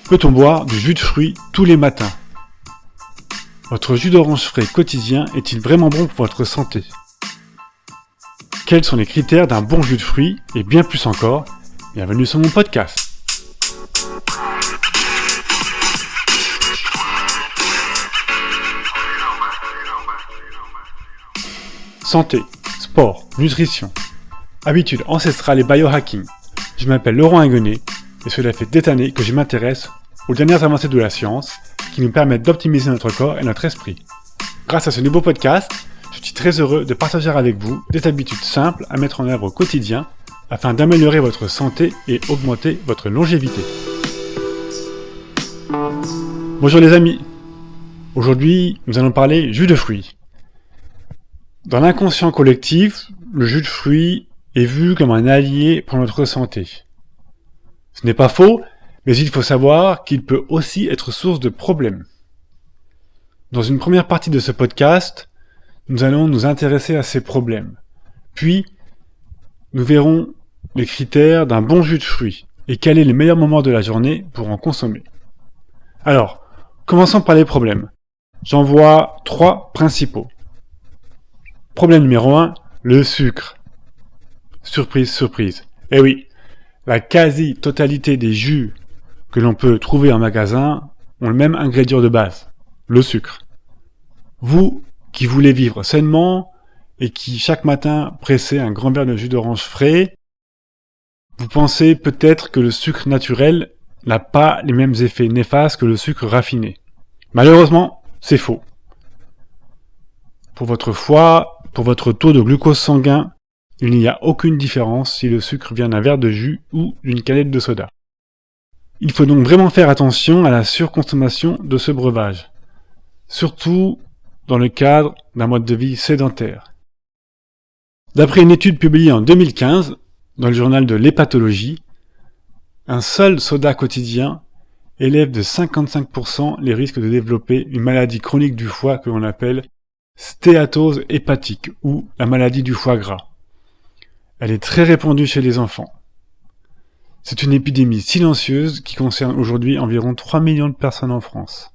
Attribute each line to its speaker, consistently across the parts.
Speaker 1: Peut-on boire du jus de fruits tous les matins? Votre jus d'orange frais quotidien est-il vraiment bon pour votre santé? Quels sont les critères d'un bon jus de fruits et bien plus encore? Bienvenue sur mon podcast. Santé, sport, nutrition, habitudes ancestrales et biohacking. Je m'appelle Laurent Inguenet et cela fait des années que je m'intéresse aux dernières avancées de la science qui nous permettent d'optimiser notre corps et notre esprit. Grâce à ce nouveau podcast, je suis très heureux de partager avec vous des habitudes simples à mettre en œuvre au quotidien afin d'améliorer votre santé et augmenter votre longévité. Bonjour les amis, aujourd'hui nous allons parler jus de fruits. Dans l'inconscient collectif, le jus de fruits est vu comme un allié pour notre santé. Ce n'est pas faux, mais il faut savoir qu'il peut aussi être source de problèmes. Dans une première partie de ce podcast, nous allons nous intéresser à ces problèmes. Puis, nous verrons les critères d'un bon jus de fruits et quel est le meilleur moment de la journée pour en consommer. Alors, commençons par les problèmes. J'en vois 3 principaux. Problème numéro 1, le sucre. Surprise, surprise. Eh oui, la quasi-totalité des jus que l'on peut trouver en magasin ont le même ingrédient de base, le sucre. Vous qui voulez vivre sainement et qui chaque matin pressez un grand verre de jus d'orange frais, vous pensez peut-être que le sucre naturel n'a pas les mêmes effets néfastes que le sucre raffiné. Malheureusement, c'est faux. Pour votre foie, pour votre taux de glucose sanguin, il n'y a aucune différence si le sucre vient d'un verre de jus ou d'une canette de soda. Il faut donc vraiment faire attention à la surconsommation de ce breuvage, surtout dans le cadre d'un mode de vie sédentaire. D'après une étude publiée en 2015 dans le journal de l'hépatologie, un seul soda quotidien élève de 55% les risques de développer une maladie chronique du foie que l'on appelle stéatose hépatique ou la maladie du foie gras. Elle est très répandue chez les enfants. C'est une épidémie silencieuse qui concerne aujourd'hui environ 3 millions de personnes en France.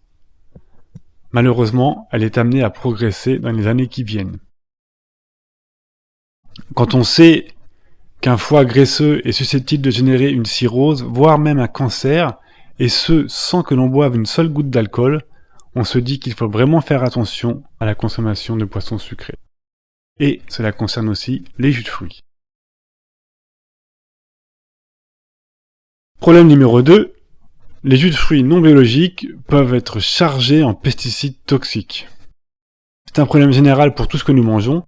Speaker 1: Malheureusement, elle est amenée à progresser dans les années qui viennent. Quand on sait qu'un foie graisseux est susceptible de générer une cirrhose, voire même un cancer, et ce sans que l'on boive une seule goutte d'alcool, on se dit qu'il faut vraiment faire attention à la consommation de poissons sucrés. Et cela concerne aussi les jus de fruits. Problème numéro 2, les jus de fruits non biologiques peuvent être chargés en pesticides toxiques. C'est un problème général pour tout ce que nous mangeons,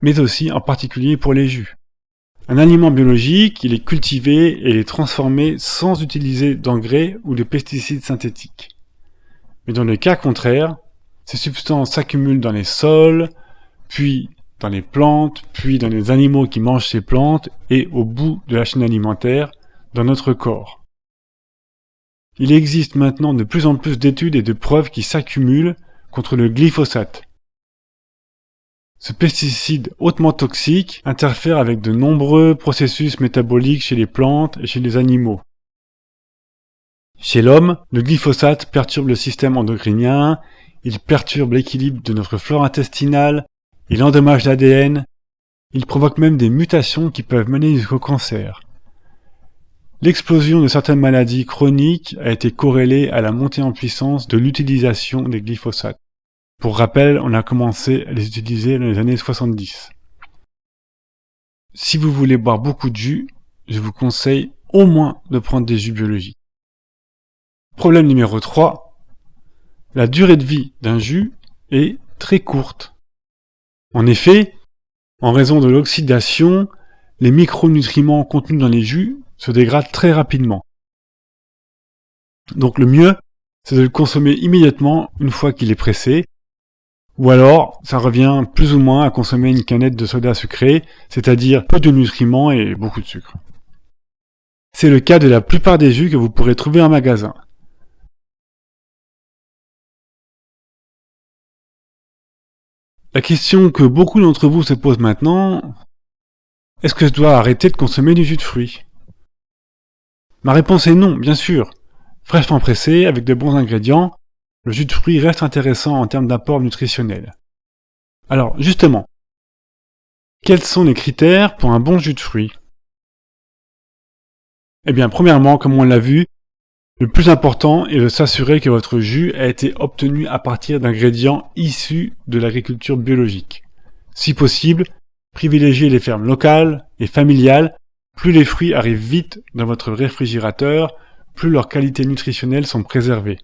Speaker 1: mais aussi en particulier pour les jus. Un aliment biologique, il est cultivé et il est transformé sans utiliser d'engrais ou de pesticides synthétiques. Mais dans le cas contraire, ces substances s'accumulent dans les sols, puis dans les plantes, puis dans les animaux qui mangent ces plantes et au bout de la chaîne alimentaire, dans notre corps. Il existe maintenant de plus en plus d'études et de preuves qui s'accumulent contre le glyphosate. Ce pesticide hautement toxique interfère avec de nombreux processus métaboliques chez les plantes et chez les animaux. Chez l'homme, le glyphosate perturbe le système endocrinien, il perturbe l'équilibre de notre flore intestinale, il endommage l'ADN, il provoque même des mutations qui peuvent mener jusqu'au cancer. L'explosion de certaines maladies chroniques a été corrélée à la montée en puissance de l'utilisation des glyphosates. Pour rappel, on a commencé à les utiliser dans les années 70. Si vous voulez boire beaucoup de jus, je vous conseille au moins de prendre des jus biologiques. Problème numéro 3, la durée de vie d'un jus est très courte. En effet, en raison de l'oxydation, les micronutriments contenus dans les jus se dégradent très rapidement. Donc le mieux, c'est de le consommer immédiatement une fois qu'il est pressé, ou alors ça revient plus ou moins à consommer une canette de soda sucré, c'est-à-dire peu de nutriments et beaucoup de sucre. C'est le cas de la plupart des jus que vous pourrez trouver en magasin. La question que beaucoup d'entre vous se posent maintenant, est-ce que je dois arrêter de consommer du jus de fruits ? Ma réponse est non, bien sûr. Fraîchement pressé, avec de bons ingrédients, le jus de fruits reste intéressant en termes d'apport nutritionnel. Alors, justement, quels sont les critères pour un bon jus de fruits ? Eh bien, premièrement, comme on l'a vu, le plus important est de s'assurer que votre jus a été obtenu à partir d'ingrédients issus de l'agriculture biologique. Si possible, privilégiez les fermes locales et familiales. Plus les fruits arrivent vite dans votre réfrigérateur, plus leurs qualités nutritionnelles sont préservées.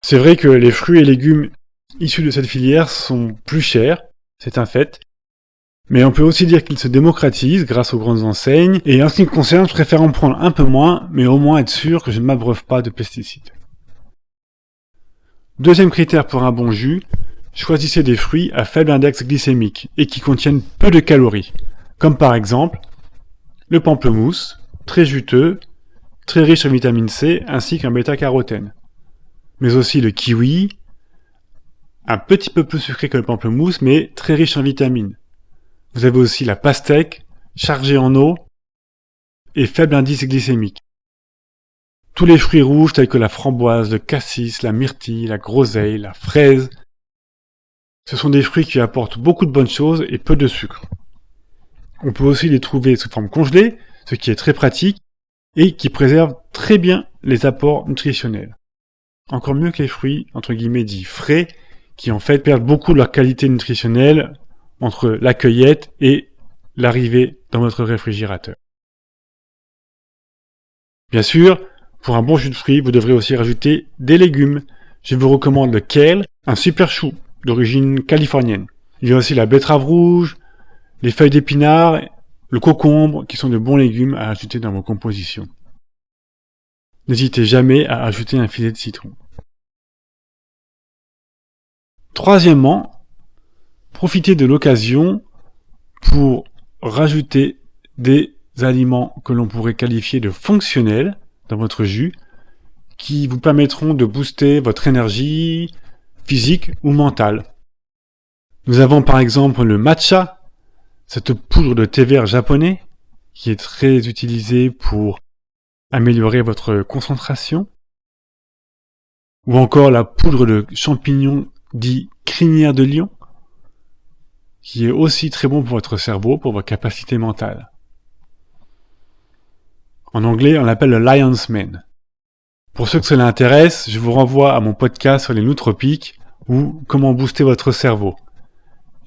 Speaker 1: C'est vrai que les fruits et légumes issus de cette filière sont plus chers, c'est un fait, mais on peut aussi dire qu'ils se démocratisent grâce aux grandes enseignes, et en ce qui me concerne, je préfère en prendre un peu moins, mais au moins être sûr que je ne m'abreuve pas de pesticides. Deuxième critère pour un bon jus, choisissez des fruits à faible index glycémique et qui contiennent peu de calories, comme par exemple le pamplemousse, très juteux, très riche en vitamine C ainsi qu'en bêta-carotène. Mais aussi le kiwi, un petit peu plus sucré que le pamplemousse mais très riche en vitamines. Vous avez aussi la pastèque, chargée en eau et faible indice glycémique. Tous les fruits rouges tels que la framboise, le cassis, la myrtille, la groseille, la fraise, ce sont des fruits qui apportent beaucoup de bonnes choses et peu de sucre. On peut aussi les trouver sous forme congelée, ce qui est très pratique, et qui préserve très bien les apports nutritionnels. Encore mieux que les fruits, entre guillemets, dits frais, qui en fait perdent beaucoup de leur qualité nutritionnelle entre la cueillette et l'arrivée dans votre réfrigérateur. Bien sûr, pour un bon jus de fruits, vous devrez aussi rajouter des légumes. Je vous recommande le kale, un super chou d'origine californienne. Il y a aussi la betterave rouge, les feuilles d'épinard, le concombre, qui sont de bons légumes à ajouter dans vos compositions. N'hésitez jamais à ajouter un filet de citron. Troisièmement, profitez de l'occasion pour rajouter des aliments que l'on pourrait qualifier de fonctionnels dans votre jus, qui vous permettront de booster votre énergie physique ou mentale. Nous avons par exemple le matcha, cette poudre de thé vert japonais, qui est très utilisée pour améliorer votre concentration, ou encore la poudre de champignons dit crinière de lion, qui est aussi très bon pour votre cerveau, pour votre capacité mentale. En anglais, on l'appelle le Lion's Mane. Pour ceux que cela intéresse, je vous renvoie à mon podcast sur les nootropiques ou comment booster votre cerveau.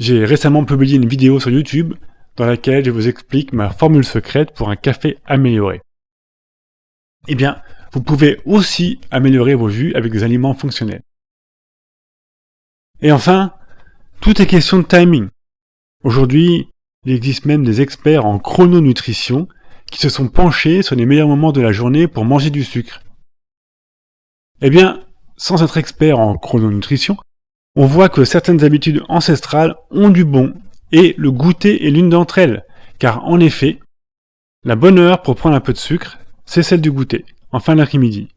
Speaker 1: J'ai récemment publié une vidéo sur YouTube dans laquelle je vous explique ma formule secrète pour un café amélioré. Eh bien, vous pouvez aussi améliorer vos jus avec des aliments fonctionnels. Et enfin, tout est question de timing. Aujourd'hui, il existe même des experts en chrononutrition qui se sont penchés sur les meilleurs moments de la journée pour manger du sucre. Eh bien, sans être expert en chrononutrition, on voit que certaines habitudes ancestrales ont du bon, et le goûter est l'une d'entre elles, car en effet, la bonne heure pour prendre un peu de sucre, c'est celle du goûter, en fin d'après-midi.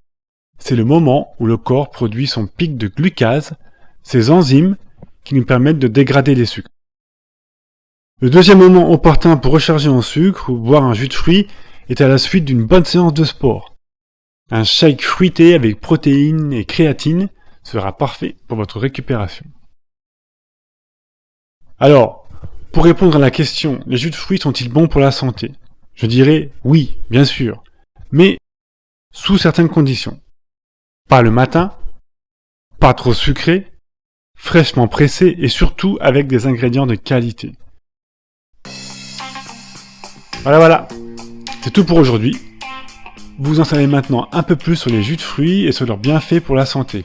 Speaker 1: C'est le moment où le corps produit son pic de glucase, ces enzymes qui nous permettent de dégrader les sucres. Le deuxième moment opportun pour recharger en sucre ou boire un jus de fruits est à la suite d'une bonne séance de sport. Un shake fruité avec protéines et créatine sera parfait pour votre récupération. Alors, pour répondre à la question, les jus de fruits sont-ils bons pour la santé ? Je dirais oui, bien sûr, mais sous certaines conditions. Pas le matin, pas trop sucré, fraîchement pressé et surtout avec des ingrédients de qualité. Voilà, c'est tout pour aujourd'hui. Vous en savez maintenant un peu plus sur les jus de fruits et sur leurs bienfaits pour la santé.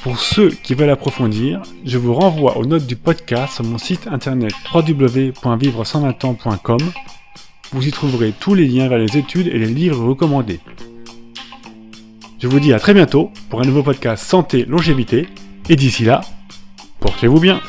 Speaker 1: Pour ceux qui veulent approfondir, je vous renvoie aux notes du podcast sur mon site internet www.vivre120ans.com. Vous y trouverez tous les liens vers les études et les livres recommandés. Je vous dis à très bientôt pour un nouveau podcast Santé Longévité, et d'ici là, portez-vous bien.